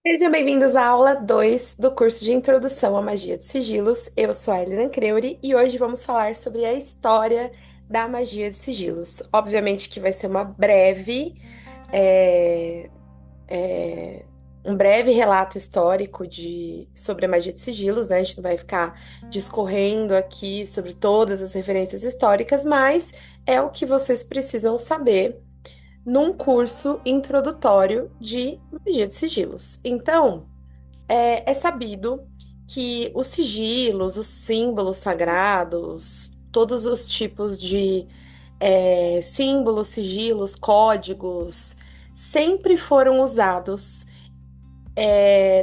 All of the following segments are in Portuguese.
Sejam bem-vindos à aula 2 do curso de Introdução à Magia de Sigilos. Eu sou a Helena Creuri e hoje vamos falar sobre a história da magia de sigilos. Obviamente que vai ser é, é, um breve relato histórico sobre a magia de sigilos, né? A gente não vai ficar discorrendo aqui sobre todas as referências históricas, mas é o que vocês precisam saber num curso introdutório de magia de sigilos. Então, é sabido que os sigilos, os símbolos sagrados, todos os tipos de símbolos, sigilos, códigos, sempre foram usados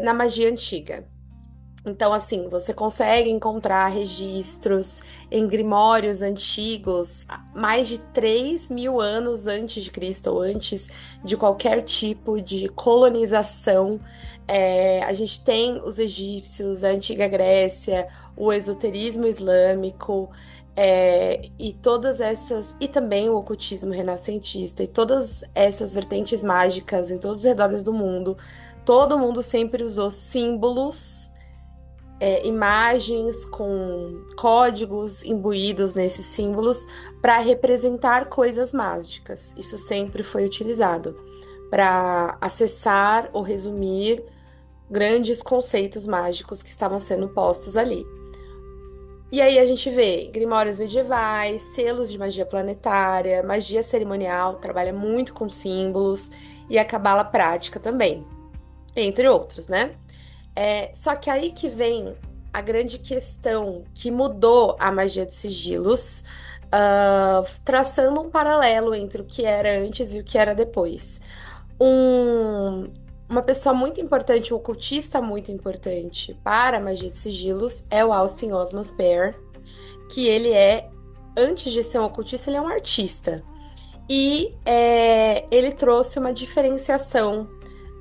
na magia antiga. Então, assim, você consegue encontrar registros em grimórios antigos, mais de 3.000 anos antes de Cristo, ou antes de qualquer tipo de colonização. A gente tem os egípcios, a antiga Grécia, o esoterismo islâmico, e todas essas, e também o ocultismo renascentista, e todas essas vertentes mágicas em todos os redores do mundo. Todo mundo sempre usou símbolos, imagens com códigos imbuídos nesses símbolos para representar coisas mágicas. Isso sempre foi utilizado para acessar ou resumir grandes conceitos mágicos que estavam sendo postos ali. E aí a gente vê grimórios medievais, selos de magia planetária, magia cerimonial, trabalha muito com símbolos, e a cabala prática também, entre outros, né? Só que aí que vem a grande questão que mudou a magia de sigilos, traçando um paralelo entre o que era antes e o que era depois. Um- uma pessoa muito importante, um ocultista muito importante para a magia de sigilos é o Austin Osman Spare, que antes de ser um ocultista, ele é um artista. E ele trouxe uma diferenciação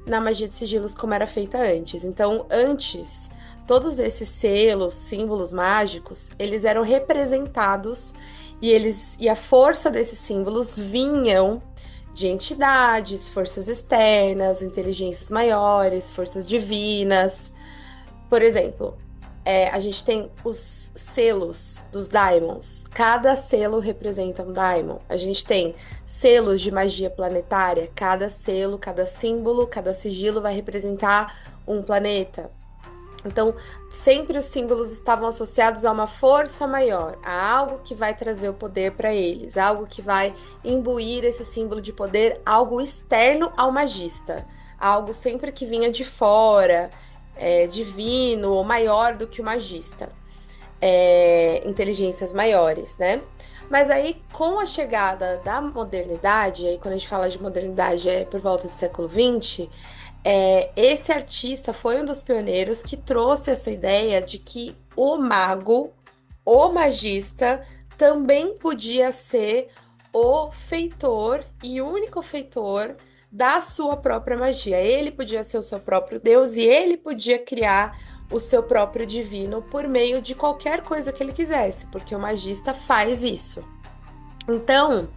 na magia de sigilos como era feita antes. Então, antes, todos esses selos, símbolos mágicos, eles eram representados e a força desses símbolos vinham de entidades, forças externas, inteligências maiores, forças divinas. Por exemplo, a gente tem os selos dos daimons. Cada selo representa um daimon. A gente tem selos de magia planetária. Cada selo, cada símbolo, cada sigilo vai representar um planeta. Então, sempre os símbolos estavam associados a uma força maior, a algo que vai trazer o poder para eles, algo que vai imbuir esse símbolo de poder, algo externo ao magista, algo sempre que vinha de fora, divino ou maior do que o magista, inteligências maiores, né? Mas aí, com a chegada da modernidade, aí quando a gente fala de modernidade é por volta do século XX, esse artista foi um dos pioneiros que trouxe essa ideia de que o mago, o magista, também podia ser o feitor e único feitor da sua própria magia. Ele podia ser o seu próprio Deus e ele podia criar o seu próprio divino por meio de qualquer coisa que ele quisesse, porque o magista faz isso. Então,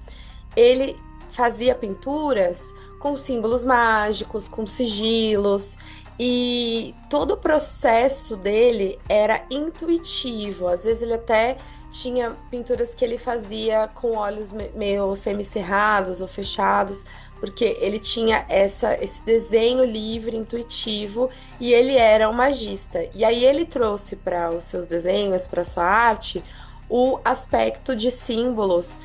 ele fazia pinturas com símbolos mágicos, com sigilos, e todo o processo dele era intuitivo. Às vezes ele até tinha pinturas que ele fazia com olhos meio semicerrados ou fechados, porque ele tinha esse desenho livre, intuitivo, e ele era um magista. E aí ele trouxe para os seus desenhos, para sua arte, o aspecto de símbolos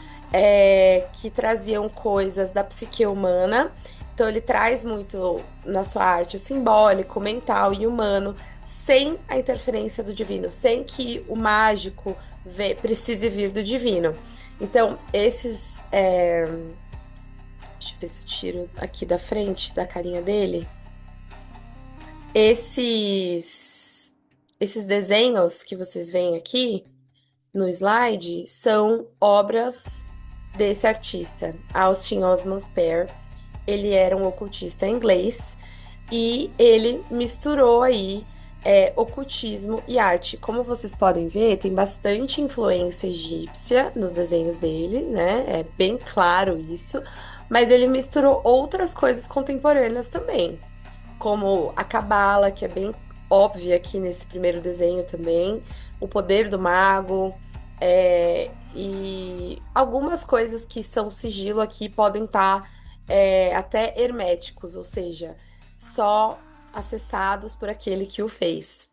que traziam coisas da psique humana. Então, ele traz muito na sua arte o simbólico, mental e humano, sem a interferência do divino, sem que o mágico precise vir do divino. Então, deixa eu ver se eu tiro aqui da frente da carinha dele. Esses desenhos que vocês veem aqui no slide são obras desse artista, Austin Osman Spare. Ele era um ocultista inglês e ele misturou aí ocultismo e arte. Como vocês podem ver, tem bastante influência egípcia nos desenhos dele, né? É bem claro isso, mas ele misturou outras coisas contemporâneas também, como a cabala, que é bem óbvia aqui nesse primeiro desenho também, o poder do mago, e algumas coisas que são sigilo aqui podem estar até herméticos, ou seja, só acessados por aquele que o fez,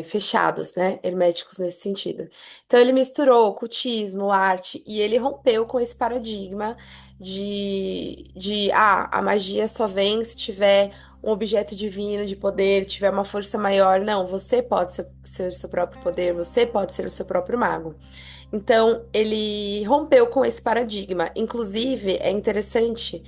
fechados, né? Herméticos nesse sentido. Então ele misturou ocultismo, arte, e ele rompeu com esse paradigma de a magia só vem se tiver um objeto divino de poder, tiver uma força maior. Não, você pode ser o seu próprio poder, você pode ser o seu próprio mago. Então, ele rompeu com esse paradigma. Inclusive, é interessante,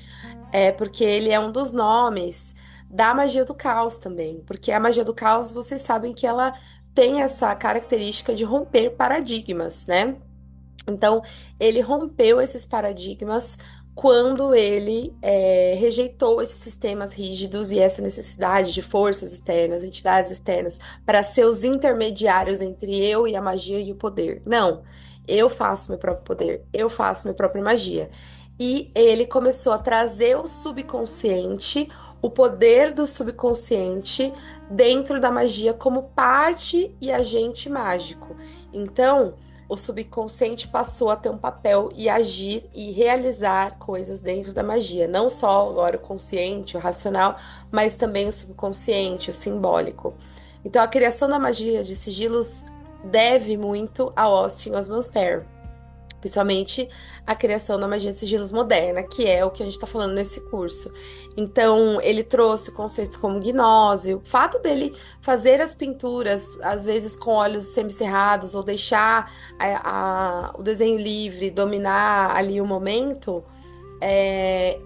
porque ele é um dos nomes da magia do caos também. Porque a magia do caos, vocês sabem que ela tem essa característica de romper paradigmas, né? Então, ele rompeu esses paradigmas quando ele rejeitou esses sistemas rígidos e essa necessidade de forças externas, entidades externas, para ser os intermediários entre eu e a magia e o poder. Não, eu faço meu próprio poder, eu faço minha própria magia. E ele começou a trazer o subconsciente, o poder do subconsciente dentro da magia como parte e agente mágico. Então, o subconsciente passou a ter um papel e agir e realizar coisas dentro da magia. Não só agora o consciente, o racional, mas também o subconsciente, o simbólico. Então, a criação da magia de sigilos deve muito a Austin Osman Spare. Principalmente a criação da magia de sigilos moderna, que é o que a gente está falando nesse curso. Então, ele trouxe conceitos como gnose, o fato dele fazer as pinturas, às vezes com olhos semicerrados, ou deixar o desenho livre, dominar ali o momento,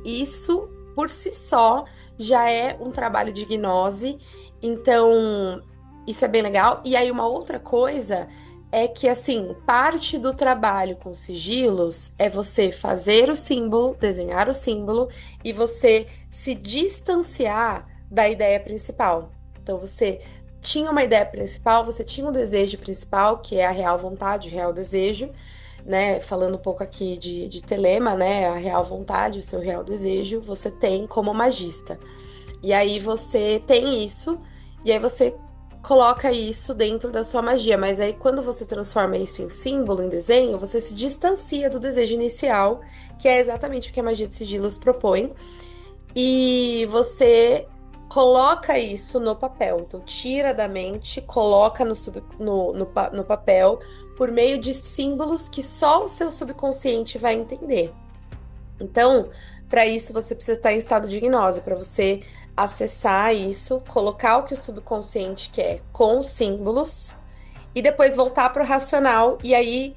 isso por si só já é um trabalho de gnose. Então, isso é bem legal. E aí, uma outra coisa é que, assim, parte do trabalho com sigilos é você fazer o símbolo, desenhar o símbolo e você se distanciar da ideia principal. Então, você tinha uma ideia principal, você tinha um desejo principal, que é a real vontade, o real desejo, né? Falando um pouco aqui de Telema, né? A real vontade, o seu real desejo, você tem como magista. E aí você tem isso, e aí você coloca isso dentro da sua magia, mas aí quando você transforma isso em símbolo, em desenho, você se distancia do desejo inicial, que é exatamente o que a magia de sigilos propõe, e você coloca isso no papel. Então, tira da mente, coloca no papel por meio de símbolos que só o seu subconsciente vai entender. Então, para isso, você precisa estar em estado de gnose, para você acessar isso, colocar o que o subconsciente quer com os símbolos e depois voltar para o racional. E aí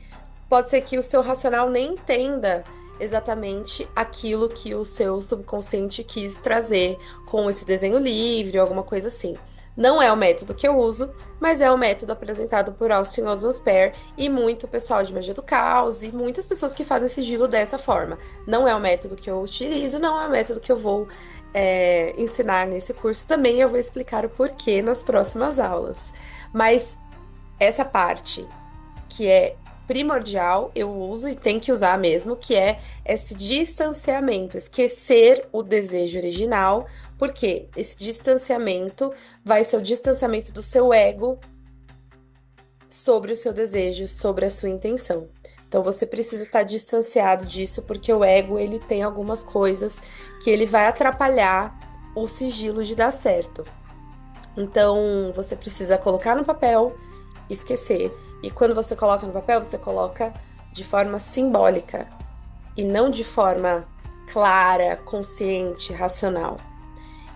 pode ser que o seu racional nem entenda exatamente aquilo que o seu subconsciente quis trazer com esse desenho livre, alguma coisa assim. Não é o método que eu uso, mas é o método apresentado por Austin Osman Spare e muito pessoal de magia do caos e muitas pessoas que fazem sigilo dessa forma. Não é o método que eu utilizo, não é o método que eu vou ensinar nesse curso. Também eu vou explicar o porquê nas próximas aulas. Mas essa parte que é primordial, eu uso e tem que usar mesmo, que é esse distanciamento, esquecer o desejo original, porque esse distanciamento vai ser o distanciamento do seu ego sobre o seu desejo, sobre a sua intenção. Então você precisa estar distanciado disso, porque o ego ele tem algumas coisas que ele vai atrapalhar o sigilo de dar certo. Então você precisa colocar no papel, esquecer. E quando você coloca no papel, você coloca de forma simbólica e não de forma clara, consciente, racional.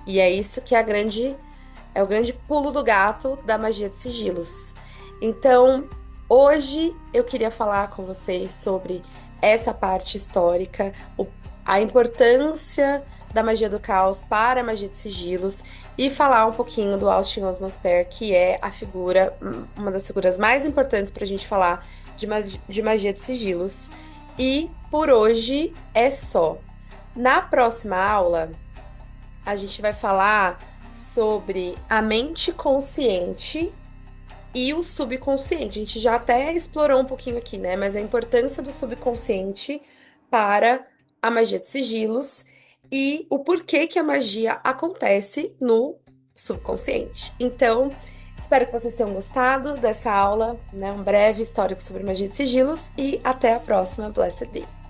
E é isso que é o grande pulo do gato da magia de sigilos. Então, hoje eu queria falar com vocês sobre essa parte histórica, a importância da magia do caos para a magia de sigilos e falar um pouquinho do Austin Osman Spare, que é a figura, uma das figuras mais importantes para a gente falar de magia de sigilos. E por hoje é só. Na próxima aula, a gente vai falar sobre a mente consciente e o subconsciente. A gente já até explorou um pouquinho aqui, né? Mas a importância do subconsciente para a magia de sigilos e o porquê que a magia acontece no subconsciente. Então, espero que vocês tenham gostado dessa aula, né? Um breve histórico sobre magia de sigilos e até a próxima. Blessed be.